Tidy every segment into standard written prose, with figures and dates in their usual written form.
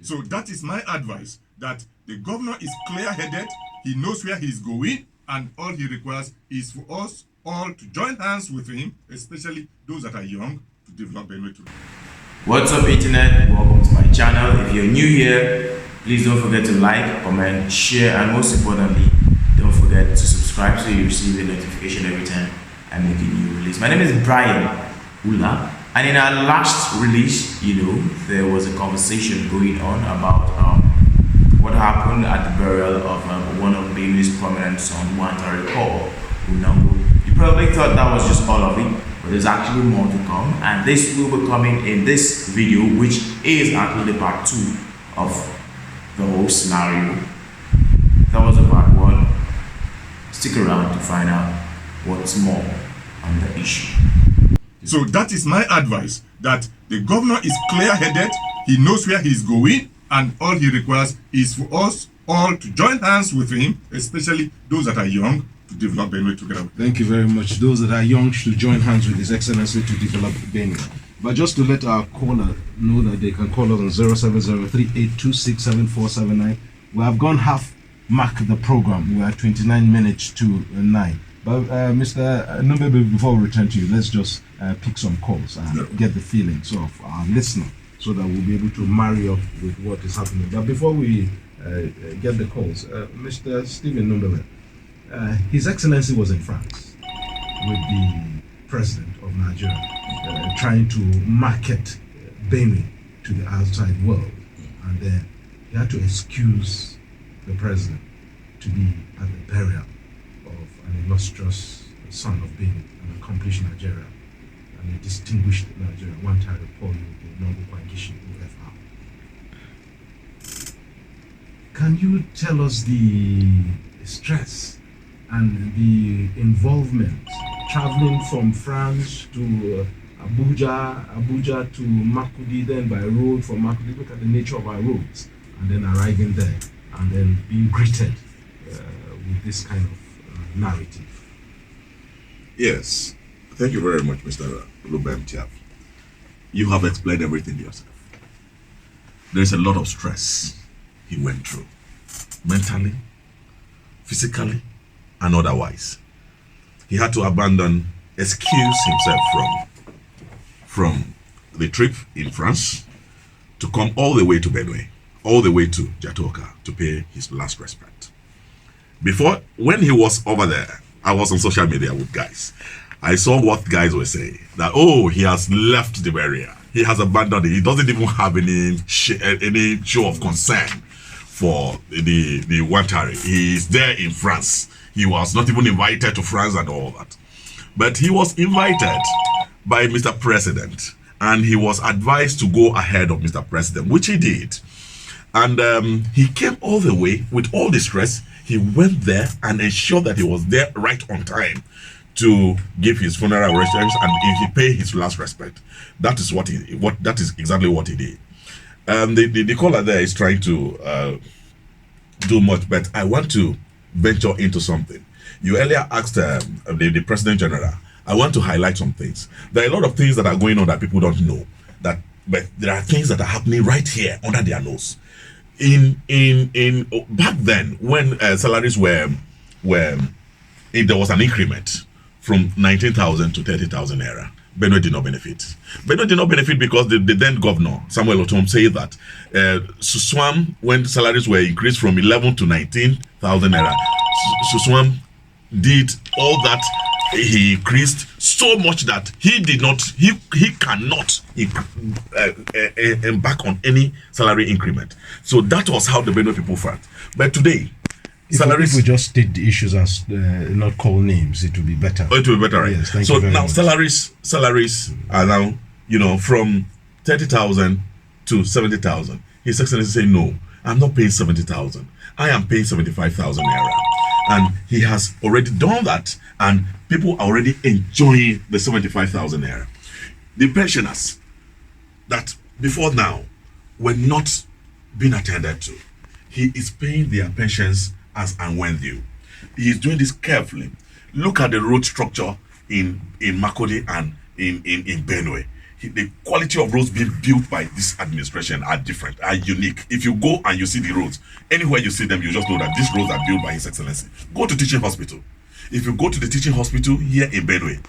So that is my advice, that the governor is clear-headed, he knows where he's going, and all he requires is for us all to join hands with him, especially those that are young, to develop Benue today. What's up, internet? Welcome to my channel. If you're new here, please don't forget to like, comment, share, and most importantly, don't forget to subscribe so you receive a notification every time I make a new release. My name is Brian Ula, and in our last release, there was a conversation going on about what happened at the burial of one of Benue's prominent sons, Wantaregh Paul Unongo. You probably thought that was just all of it, but there's actually more to come, and this will be coming in this video, which is actually the part 2 of the whole scenario. That was the part 1. Stick around to find out what's more on the issue. So that is my advice, that the governor is clear-headed, he knows where he's going, and all he requires is for us all to join hands with him, especially those that are young, to develop Benue together. Thank you very much. Those that are young should join hands with His Excellency to develop Benue. But just to let our caller know that they can call us on 0703-826-7479. We have gone half mark the program. We are 29 minutes to 9. But Mr. Numbebe, before we return to you, let's just pick some calls and get the feelings of our listener, so that we'll be able to marry up with what is happening. But before we get the calls, Mr. Stephen Numbebe, His Excellency was in France with the President of Nigeria, trying to market Benue to the outside world, and then he had to excuse the President to be at the burial of an illustrious son of Benue, an accomplished Nigerian, and a distinguished Nigerian, Wantaregh Paul Unongo, OFR. Can you tell us the stress and the involvement traveling from France to Abuja to Makurdi, then by road from Makurdi? Look at the nature of our roads, and then arriving there and then being greeted with this kind of narrative. Yes, thank you very much, Mr. Rubem Tiaf. You have explained everything yourself. There's a lot of stress he went through, mentally, physically, and otherwise. He had to excuse himself from the trip in France to come all the way to Benue, all the way to Jatoka to pay his last respect. When he was over there, I was on social media with guys. I saw what guys were saying, that, he has left the area. He has abandoned it. He doesn't even have any show of concern for the Wantaregh. He is there in France. He was not even invited to France and all that. But he was invited by Mr. President, and he was advised to go ahead of Mr. President, which he did. And he came all the way with all the stress. He went there and ensured that he was there right on time to give his funeral arrangements and he pay his last respect. That is that is exactly what he did. The caller there is trying to do much, but I want to venture into something. You earlier asked the President General. I want to highlight some things. There are a lot of things that are going on that people don't know, but there are things that are happening right here under their nose. In back then, when salaries were there was an increment from 19,000 to 30,000 naira. Benue did not benefit. Benue did not benefit because the then governor, Samuel Otom, said that Suswam, when salaries were increased from 11 to 19,000 naira, Suswam did all that. He increased so much that he cannot embark on any salary increment. So that was how the Benue people felt. But today, if we just state the issues as not call names, it will be better. Oh, it will be better, right? Yes, thank so you very now much. salaries are now, from 30,000 to 70,000. His Excellency say, no, I'm not paying 70,000. I am paying 75,000 naira. And he has already done that, and people are already enjoying the 75,000 naira. The pensioners that before now were not being attended to, he is paying their pensions as and when due. He is doing this carefully. Look at the road structure in Makurdi and in Benue. the quality of roads being built by this administration are different, are unique. If you go and you see the roads, anywhere you see them, you just know that these roads are built by His Excellency. Go to teaching hospital. If you go to the teaching hospital here in Benue,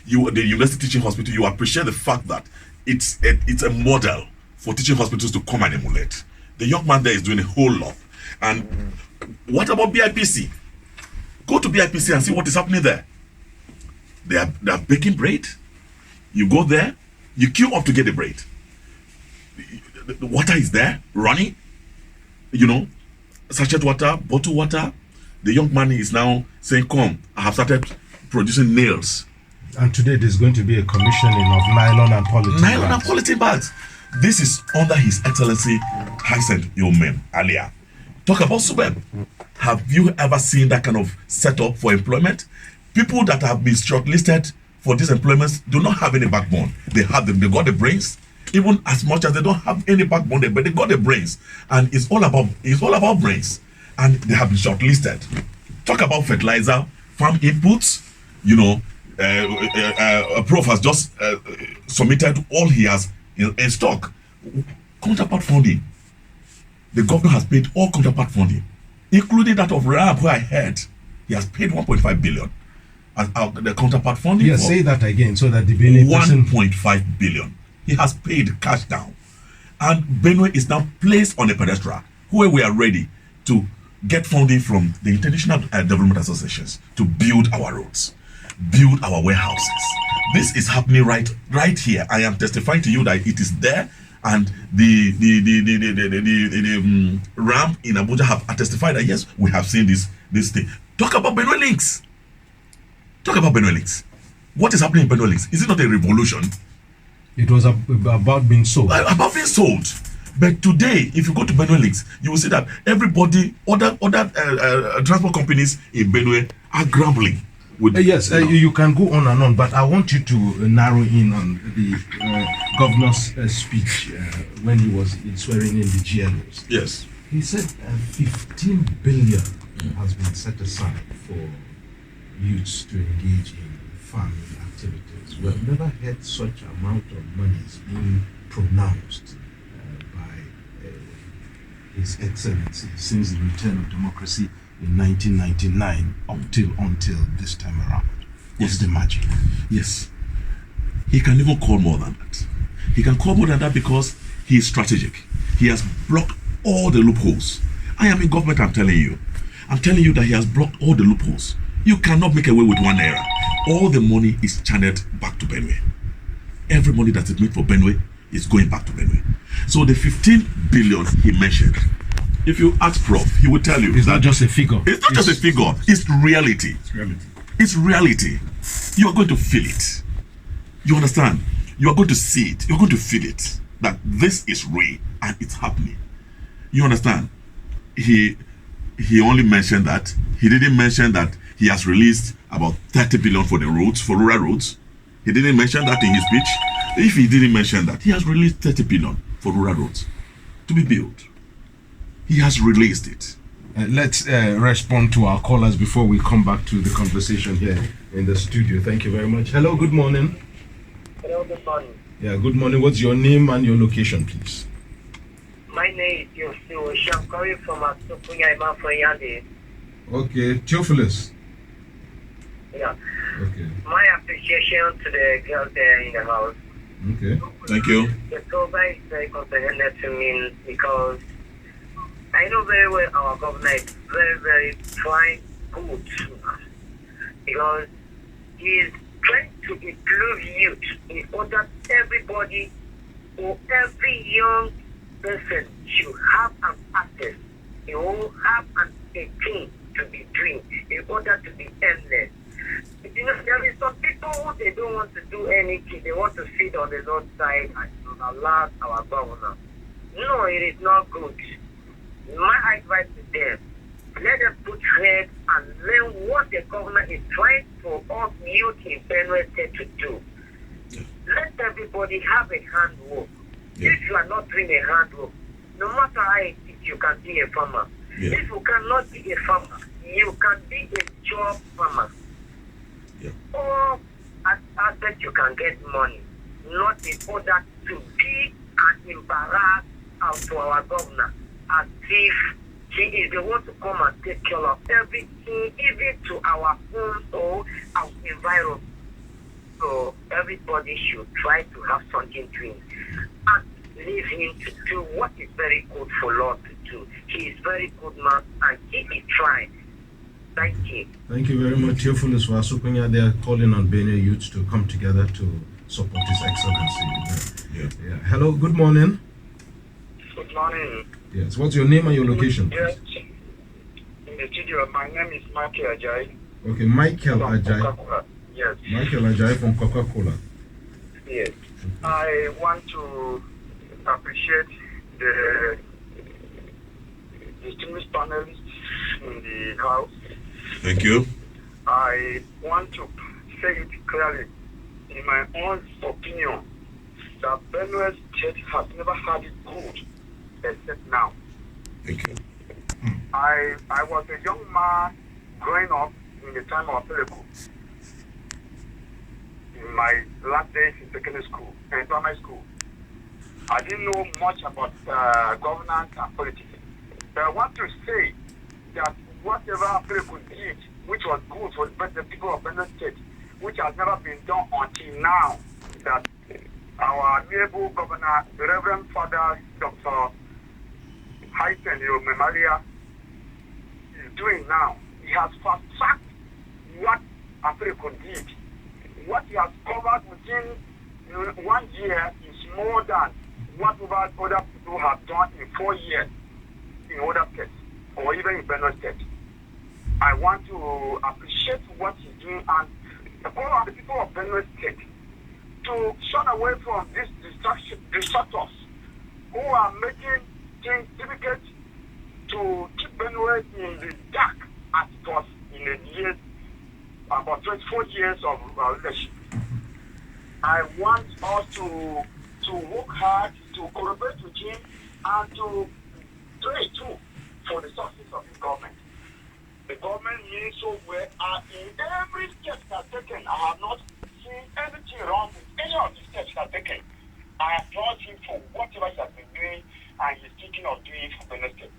the University Teaching Hospital, you appreciate the fact that it's a model for teaching hospitals to come and emulate. The young man there is doing a whole lot. And what about BIPC? Go to BIPC and see what is happening there. They are baking bread. You go there, you queue up to get the bread. The water is there, running. Sachet water, bottled water. The young man is now saying, come, I have started producing nails. And today there's going to be a commissioning of nylon and polythene Nylon bags. and polythene bags. This is under His Excellency Hyacinth Iormem Alia. Talk about superb. Have you ever seen that kind of setup for employment? People that have been shortlisted for these employments do not have any backbone. They got the brains, even as much as they don't have any backbone, but they got the brains. And it's all about brains. And they have been shortlisted. Talk about fertilizer, farm inputs. Prof has just submitted all he has in stock. Counterpart funding. The governor has paid all counterpart funding, including that of RAB, where I heard he has paid 1.5 billion as the counterpart funding. Yes, say that again so that the Benue person... 1.5 billion. He has paid cash down. And Benue is now placed on a pedestal where we are ready to get funding from the international development associations to build our roads, build our warehouses. This is happening right here. I am testifying to you that it is there, and the ramp in Abuja have testified that yes, we have seen this thing. Talk about Benue Links. Talk about Benue Links. What is happening in Benue Links? Is it not a revolution? It was about being sold. About being sold. But today, if you go to Benue Links, you will see that everybody, other transport companies in Benue are grumbling. Yes, you can go on and on, but I want you to narrow in on the governor's speech when he was swearing in the GLOs. Yes. He said 15 billion has been set aside for youths to engage in farming activities. We have never had such amount of money being pronounced by His Excellency since the return of democracy in 1999 until this time around. What's the magic? Yes. He can even call more than that. He can call more than that because he is strategic. He has blocked all the loopholes. I am in government, I'm telling you. I'm telling you that he has blocked all the loopholes. You cannot make away with one error. All the money is channeled back to Benue. Every money that is made for Benue is going back to Benue. So the 15 billion he mentioned, if you ask Prof, he will tell you it's not just a figure. It's not just a figure. It's reality. It's reality. You are going to feel it. You understand? You are going to see it. You're going to feel it. That this is real and it's happening. You understand? He only mentioned that. He didn't mention that he has released about 30 billion for the roads, for rural roads. He didn't mention that in his speech. If he didn't mention that, he has released 30 billion for rural roads to be built. He has released it. Let's respond to our callers before we come back to the conversation here in the studio. Thank you very much. Hello, good morning. Hello, good morning. Yeah, good morning. What's your name and your location, please? My name is Yosio. I'm calling from Akume, Wantaregh. Okay, Theophilus. Yeah. Okay. My appreciation to the girls there in the house. Okay. Thank you. The program is very comprehensive to me because I know very well our governor is very, very trying good because he is trying to improve youth in order everybody or every young person should have an access. They will have a thing to be doing in order to be endless. You know, there is some people who they don't want to do anything. They want to sit on the roadside and allow our governor. No, it is not good. My advice to them, let them put head and learn what the government is trying for us youth in Benue State to do. Let everybody have a handwork. If you are not doing a handwork, no matter how it is, you can be a farmer. If you cannot be a farmer, you can be a job farmer. Or at that you can get money. not in order to be an embarrass out to our governor, as if he is the one to come and take care of everything, even to our homes or our environment. So everybody should try to have something doing and leave him to do what is very good for Lord to do. He is very good man and he is trying. Thank you. Thank you very much. Theophilus Wasukunya, they are calling on Benue youth to come together to support His Excellency. Yeah. Hello, good morning. Good morning. Yes, what's your name and your location? Yes. In the studio, my name is Michael Ajayi. Okay, Michael Ajayi. Coca-Cola. Yes. Michael Ajayi from Coca-Cola. Yes. I want to appreciate the distinguished panelists in the house. Thank you. I want to say it clearly, in my own opinion, that Benue State has never had it good, except now. Thank you. I was a young man growing up in the time of Teleco. In my last days in secondary school, in primary school, I didn't know much about governance and politics. But I want to say that whatever Teleco did, which was good for the people of Benue State, which has never been done until now, that our able governor, the Reverend Father Dr. Hyacinth Iormem Alia, is doing now. He has fast-tracked what Africa did. What he has covered within 1 year is more than what other people have done in 4 years in other states, or even in Benue State. I want to appreciate what he's doing and call the people of Benue State to shun away from these distractors who are making things difficult to keep Benue in the dark as it was in the years, about 24 years of leadership. I want us to work hard, to collaborate with him, and to pray too for the success of the government. The government means so well, and in every step that's taken, I have not seen anything wrong with any of the steps that's taken. I applaud him for whatever he has been doing, and he's thinking of doing for the next step.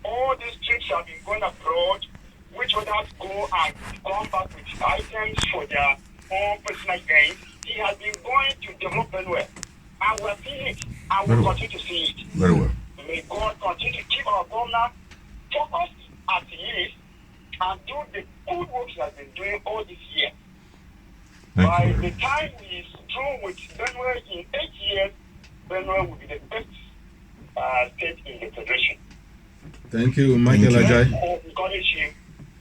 All these trips have been going abroad, which others go and come back with items for their own personal gain. He has been going to develop Benue, and we're seeing it, and we'll continue to see it. Very well. May God continue to keep our governor focused as he is, and do the good work he has been doing all this year. By the time he is through with Benue in 8 years, Benue will be the best state in the federation. Thank you, Michael Ajayi. I encourage him.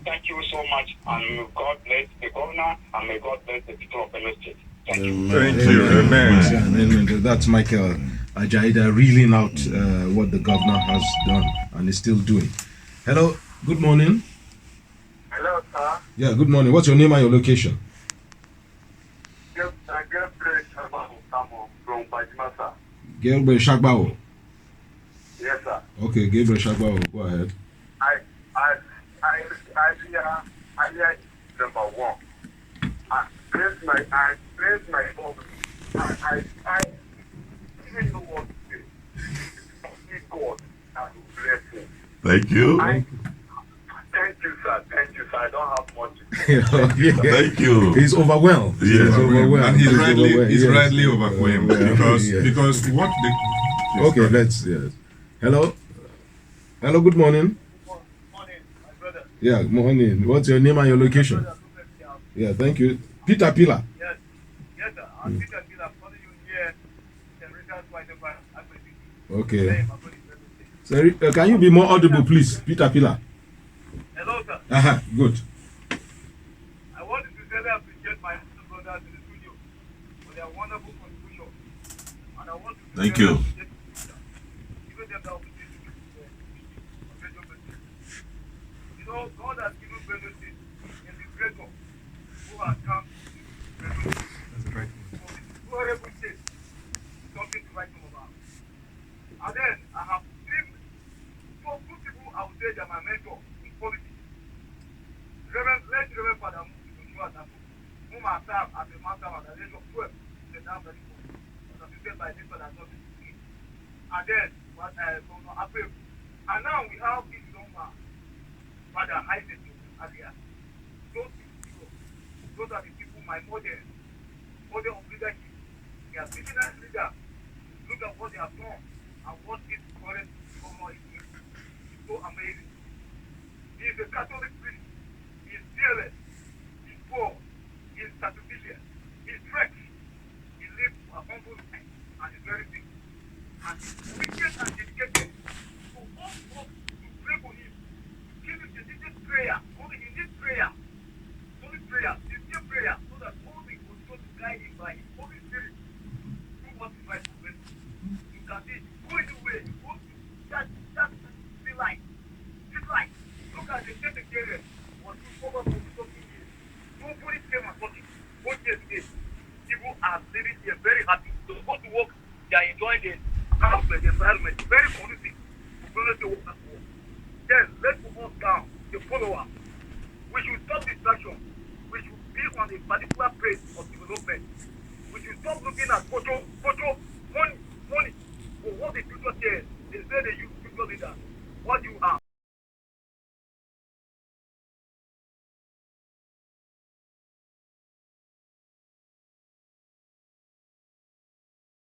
Thank you so much, and may God bless the governor, and may God bless the people of Benue State. Thank you. Thank you. Amen. Amen. That's Michael Ajayi reeling out what the governor has done and is still doing. Hello, good morning. Hello, sir. Yeah, good morning. What's your name and your location? From Bajimasa. Gabriel Shagbao. Yes, sir. Okay, Gabriel Shagbao, go ahead. I number one. I praise my God. I even know what to say. Only God that will bless him. Thank you. Thank you, sir. I don't have much to say. Thank you. He's overwhelmed. Yeah. He's overwhelmed. And he's overwhelmed. rightly overwhelmed because what the Okay, let's. Yes. Hello. Hello. Good morning. Morning, my brother. Yeah. Morning. What's your name and your location? Yeah. Thank you. Peter Pila. Yes, sir. I'm Peter Pila. I'm calling you here. Okay. Sorry, can you be more audible, please, Peter Pila? Hello, sir. Good. I want to sincerely appreciate my brothers in the studio for their wonderful contribution. And I want to Thank you. Even them that will be Radio Benue. You know, God has given Benue State in the creator who has come to Benue. That's right. So it's whoever state something to write home about. And then I have seen two people I would say they are my mentor in politics. Reverend Father whom I serve as a master at the age of 12, the now very important. visited by this one and not this one. And then, Governor Akume. And now we have this young man, Father Hyacinth Iormem Alia. Those are the people, my model of leadership. They are visionary leaders. Look at what they have done and what this current governor is doing. It's so amazing. He is a Catholic priest. He is fearless. He is poor. He is sacrificial. He is rich. He lives a humble life and is very big. And he is wicked and dedicated. So all of us to pray for him. Give him the needed prayer. Only he needs prayer. Only prayer. Sincere prayer. So that all the control to guide him by his Holy Spirit. Do what is right for him. You can see, go in the way. You go to that the light. This light. Look at the same experience. Was over for 40 years. Nobody came and touched it. 1 year today. People are living here very happy. So go to work. They are enjoying the house, the environment. Very conducive. Don't let the work at work. Then let's move on down. The follower. We should stop distraction. We should be on a particular place of development. We should stop looking at photo